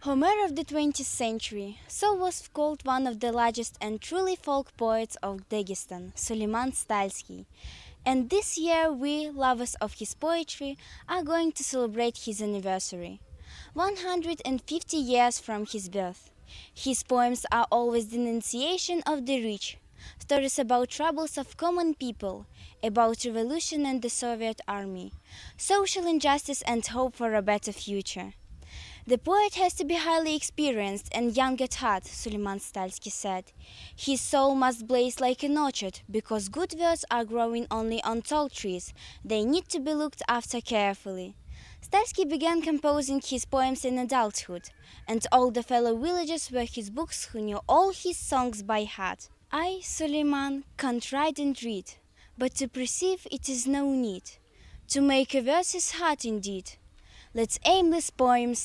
Homer of the 20th century, so was called one of the largest and truly folk poets of Dagestan, Sулеймане Стальский. And this year we, lovers of his poetry, are going to celebrate his anniversary. 150 years from his birth. His poems are always denunciation of the rich, stories about troubles of common people, about revolution and the Soviet army, social injustice and hope for a better future. The poet has to be highly experienced and young at heart, Sулеймане Стальский said. His soul must blaze like an orchard, because good words are growing only on tall trees. They need to be looked after carefully. Stальский began composing his poems in adulthood, and all the fellow villagers were his books who knew all his songs by heart. I, Suleiman, can't write and read, but to perceive it is no need. To make a verse is hard indeed. Let's aimless poems